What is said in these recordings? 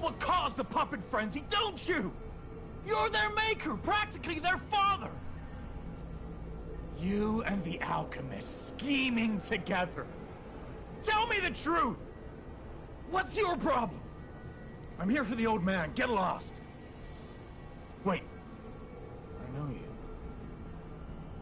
what caused the puppet frenzy, don't you? You're their maker, practically their father. You and the alchemist scheming together. Tell me the truth. What's your problem? I'm here for the old man. Get lost. Wait. I know you.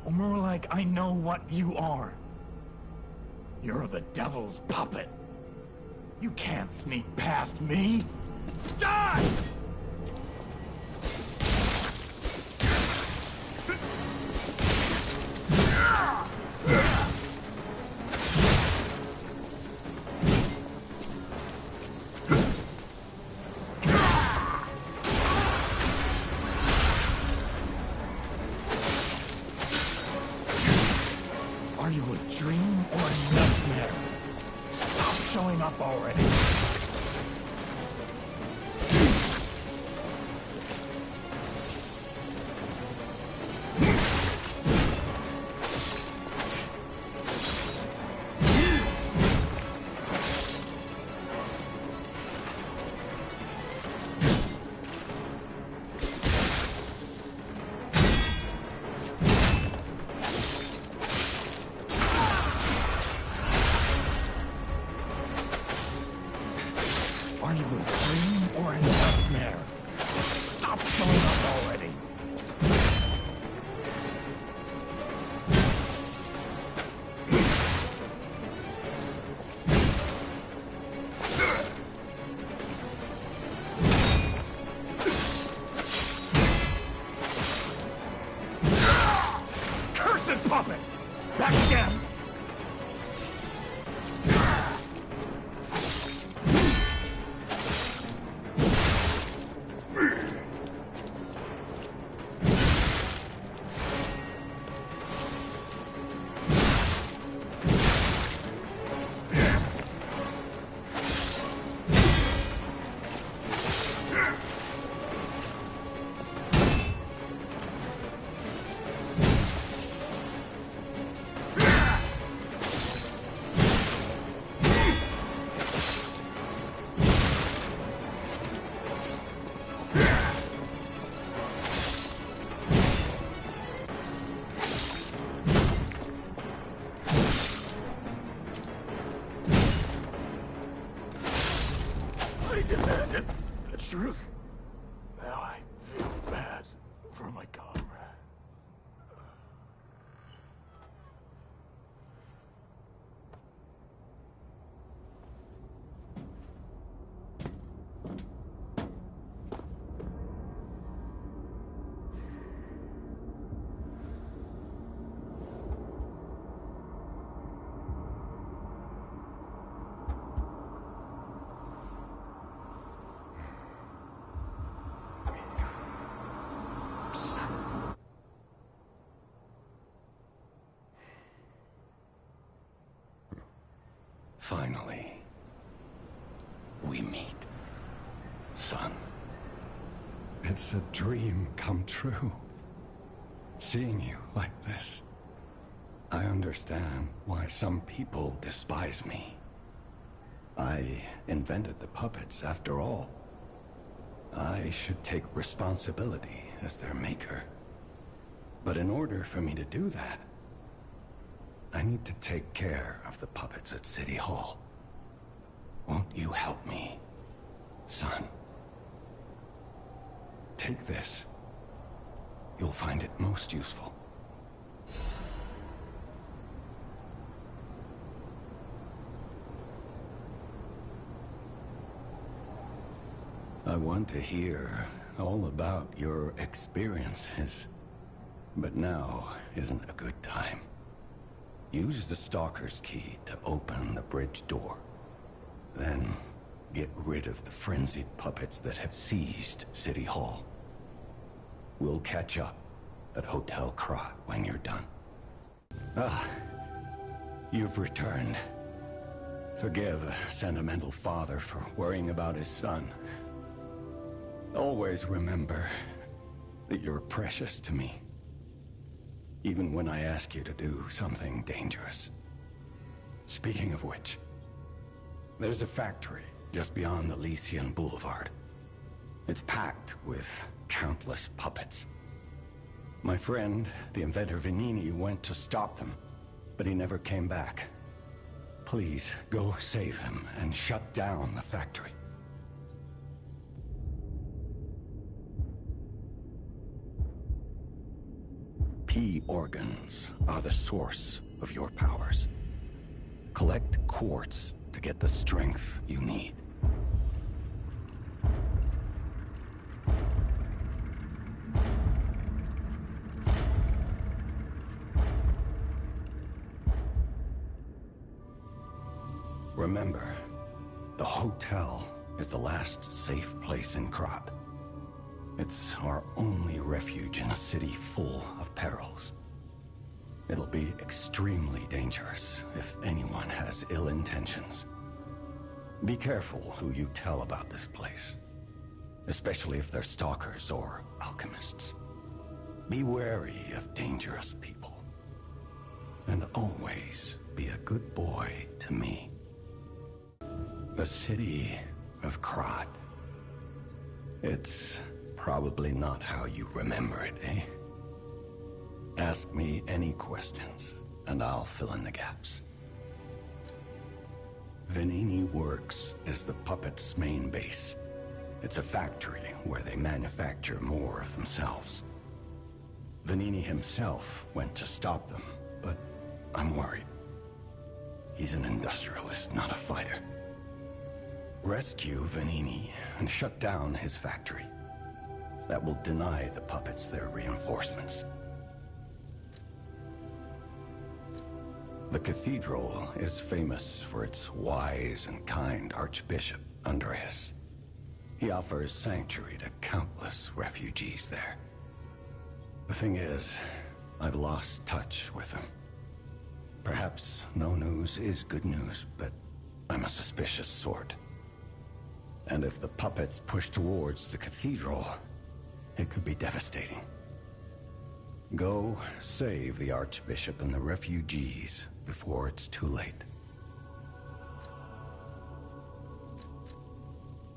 Or more like, I know what you are. You're the devil's puppet. You can't sneak past me. Die! Are you a dream or a nightmare? Stop showing up already. Are you a dream or a nightmare? Stop showing up already. Cursed puppet! Back again! I demanded the truth. Now I feel bad for my comrade. Finally, we meet, son. It's a dream come true. Seeing you like this. I understand why some people despise me. I invented the puppets after all. I should take responsibility as their maker. But in order for me to do that, I need to take care of the puppets at City Hall. Won't you help me, son? Take this. You'll find it most useful. I want to hear all about your experiences, but now isn't a good time. Use the Stalker's key to open the bridge door. Then, get rid of the frenzied puppets that have seized City Hall. We'll catch up at Hotel Krat when you're done. Ah, you've returned. Forgive a sentimental father for worrying about his son. Always remember that you're precious to me. Even when I ask you to do something dangerous. Speaking of which, there's a factory just beyond the Lycian Boulevard. It's packed with countless puppets. My friend, the inventor Venini, went to stop them, but he never came back. Please, go save him and shut down the factory. P organs are the source of your powers. Collect quartz to get the strength you need. Remember, the hotel is the last safe place in Krat. It's our only refuge in a city full of perils. It'll be extremely dangerous if anyone has ill intentions. Be careful who you tell about this place, especially if they're stalkers or alchemists. Be wary of dangerous people. And always be a good boy to me. The city of Krat. It's probably not how you remember it, eh? Ask me any questions, and I'll fill in the gaps. Venini Works is the puppet's main base. It's a factory where they manufacture more of themselves. Venini himself went to stop them, but I'm worried. He's an industrialist, not a fighter. Rescue Venini and shut down his factory. That will deny the puppets their reinforcements. The cathedral is famous for its wise and kind Archbishop, Andreas. He offers sanctuary to countless refugees there. The thing is, I've lost touch with him. Perhaps no news is good news, but I'm a suspicious sort. And if the puppets push towards the cathedral, it could be devastating. Go save the Archbishop and the refugees before it's too late.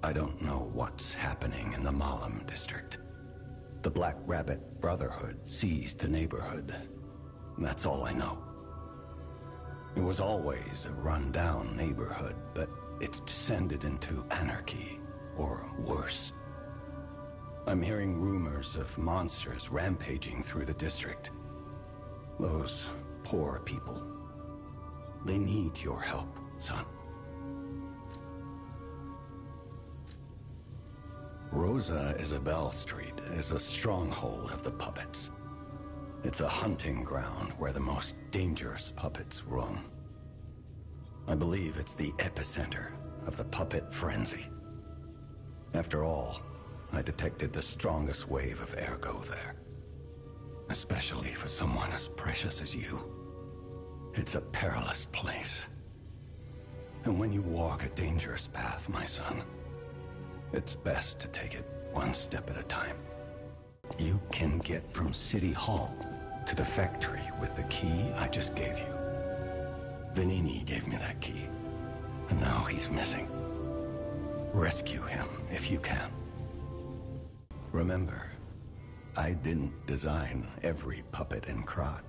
I don't know what's happening in the Malum district. The Black Rabbit Brotherhood seized the neighborhood. That's all I know. It was always a run-down neighborhood, but it's descended into anarchy, or worse. I'm hearing rumors of monsters rampaging through the district. Those poor people. They need your help, son. Rosa Isabelle Street is a stronghold of the puppets. It's a hunting ground where the most dangerous puppets roam. I believe it's the epicenter of the puppet frenzy. After all, I detected the strongest wave of ergo there. Especially for someone as precious as you. It's a perilous place. And when you walk a dangerous path, my son, it's best to take it one step at a time. You can get from City Hall to the factory with the key I just gave you. Venini gave me that key, and now he's missing. Rescue him if you can. Remember, I didn't design every puppet in Krat.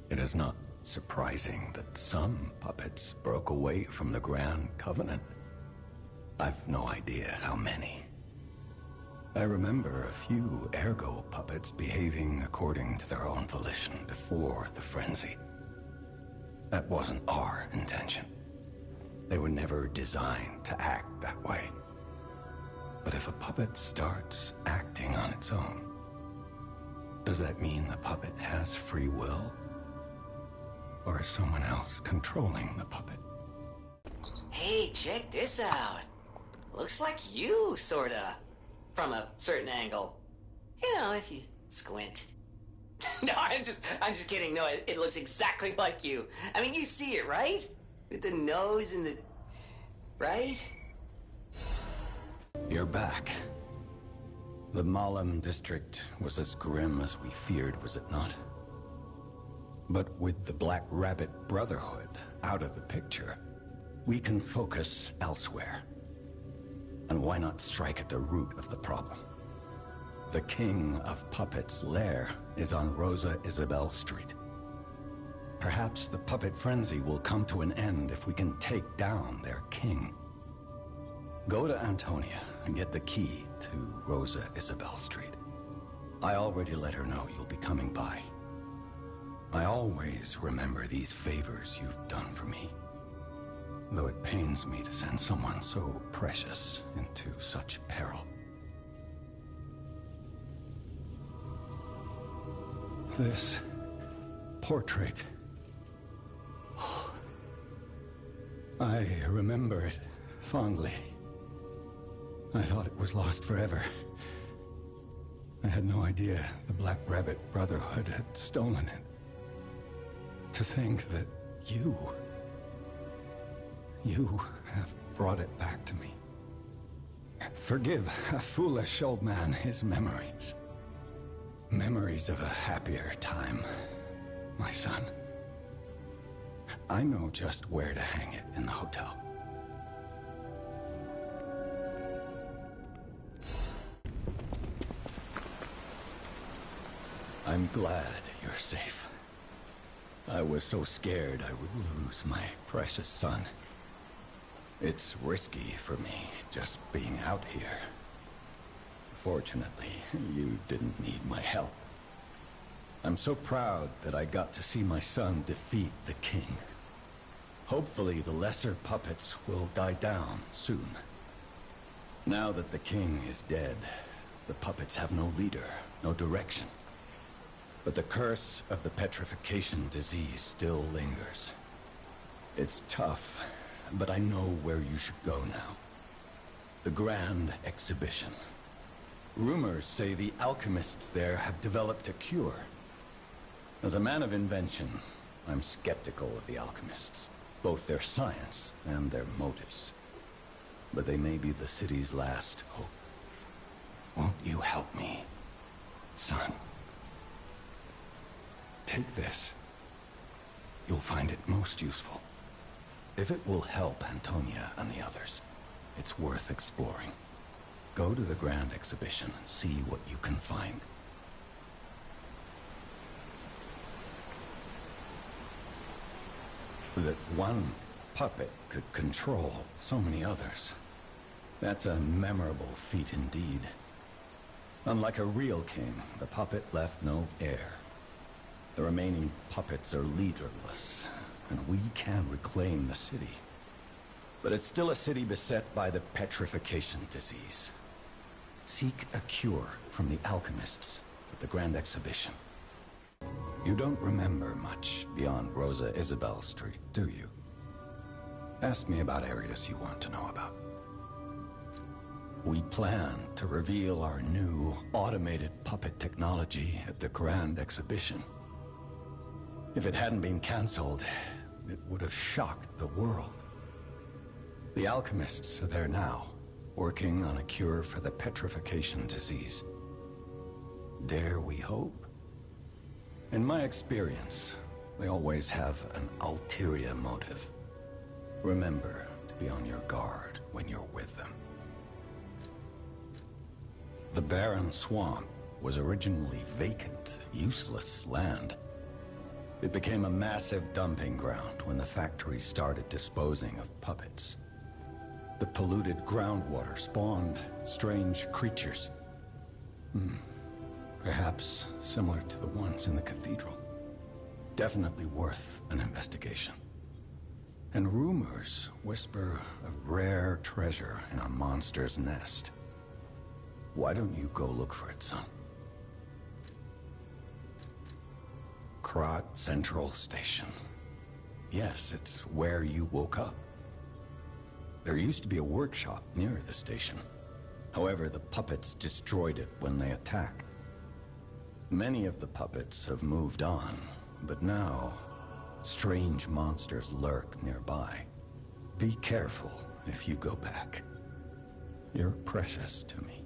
It is not surprising that some puppets broke away from the Grand Covenant. I've no idea how many. I remember a few ergo puppets behaving according to their own volition before the frenzy. That wasn't our intention. They were never designed to act that way. But if a puppet starts acting on its own, does that mean the puppet has free will? Or is someone else controlling the puppet? Hey, check this out. Looks like you, sorta. From a certain angle. You know, if you squint. No, I'm just kidding. No, it looks exactly like you. I mean, you see it, right? With the nose and the... right? You're back. The Malum district was as grim as we feared, was it not? But with the Black Rabbit Brotherhood out of the picture, we can focus elsewhere. And why not strike at the root of the problem? The King of Puppets' lair is on Rosa Isabelle Street. Perhaps the puppet frenzy will come to an end if we can take down their king. Go to Antonia and get the key to Rosa Isabelle Street. I already let her know you'll be coming by. I always remember these favors you've done for me, though it pains me to send someone so precious into such peril. This portrait... I remember it fondly. I thought it was lost forever. I had no idea the Black Rabbit Brotherhood had stolen it. To think that you have brought it back to me. Forgive a foolish old man his memories. Memories of a happier time, my son. I know just where to hang it in the hotel. I'm glad you're safe. I was so scared I would lose my precious son. It's risky for me, just being out here. Fortunately, you didn't need my help. I'm so proud that I got to see my son defeat the king. Hopefully the lesser puppets will die down soon. Now that the king is dead, the puppets have no leader, no direction. But the curse of the petrification disease still lingers. It's tough, but I know where you should go now. The Grand Exhibition. Rumors say the alchemists there have developed a cure. As a man of invention, I'm skeptical of the alchemists, both their science and their motives. But they may be the city's last hope. Won't you help me, son? Take this. You'll find it most useful. If it will help Antonia and the others, it's worth exploring. Go to the Grand Exhibition and see what you can find. That one puppet could control so many others. That's a memorable feat indeed. Unlike a real king, the puppet left no heir. The remaining puppets are leaderless, and we can reclaim the city. But it's still a city beset by the petrification disease. Seek a cure from the alchemists at the Grand Exhibition. You don't remember much beyond Rosa Isabelle Street, do you? Ask me about areas you want to know about. We plan to reveal our new automated puppet technology at the Grand Exhibition. If it hadn't been cancelled, it would have shocked the world. The alchemists are there now, working on a cure for the petrification disease. Dare we hope? In my experience, they always have an ulterior motive. Remember to be on your guard when you're with them. The barren swamp was originally vacant, useless land. It became a massive dumping ground when the factory started disposing of puppets. The polluted groundwater spawned strange creatures. Perhaps similar to the ones in the cathedral. Definitely worth an investigation. And rumors whisper of rare treasure in a monster's nest. Why don't you go look for it, son? Krat Central Station. Yes, it's where you woke up. There used to be a workshop near the station. However, the puppets destroyed it when they attacked. Many of the puppets have moved on, but now, strange monsters lurk nearby. Be careful if you go back. You're precious to me.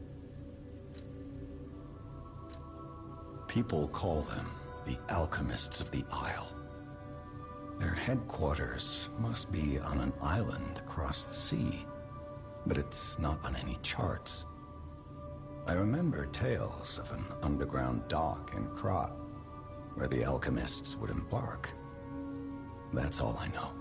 People call them the Alchemists of the Isle. Their headquarters must be on an island across the sea. but it's not on any charts. I remember tales of an underground dock in Krat, where the alchemists would embark. That's all I know.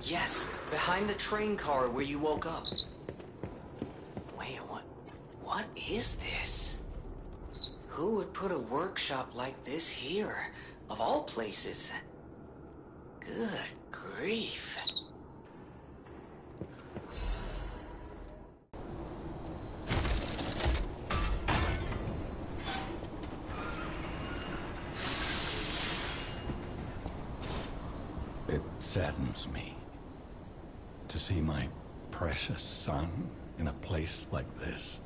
Yes, behind the train car where you woke up. Wait, what is this? Who would put a workshop like this here, of all places? Good grief. It saddens me to see my precious son in a place like this.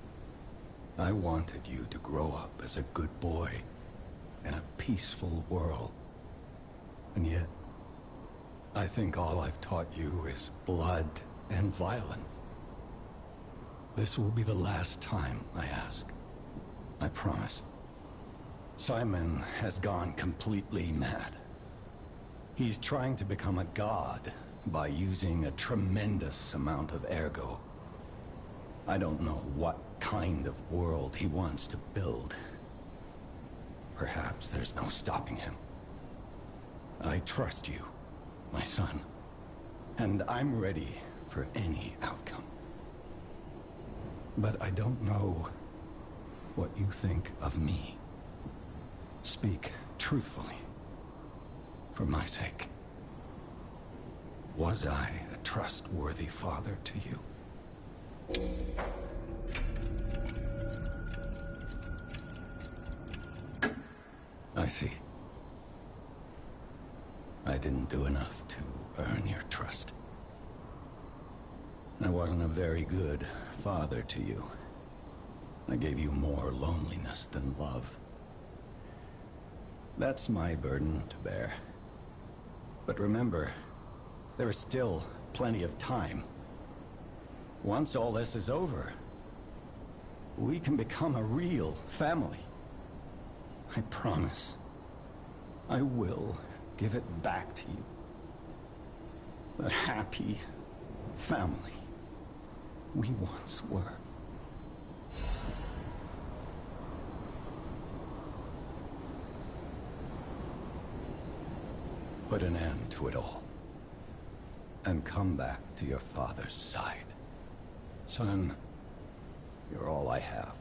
I wanted you to grow up as a good boy in a peaceful world. And yet, I think all I've taught you is blood and violence. This will be the last time I ask. I promise. Simon has gone completely mad. He's trying to become a god by using a tremendous amount of ergo. I don't know what kind of world he wants to build. Perhaps there's no stopping him. I trust you, my son, and I'm ready for any outcome. But I don't know what you think of me. Speak truthfully, for my sake. Was I a trustworthy father to you? I see. I didn't do enough to earn your trust. I wasn't a very good father to you. I gave you more loneliness than love. That's my burden to bear. But remember, there is still plenty of time. Once all this is over, we can become a real family. I promise. I will give it back to you. The happy family we once were. Put an end to it all. And come back to your father's side. Son, you're all I have.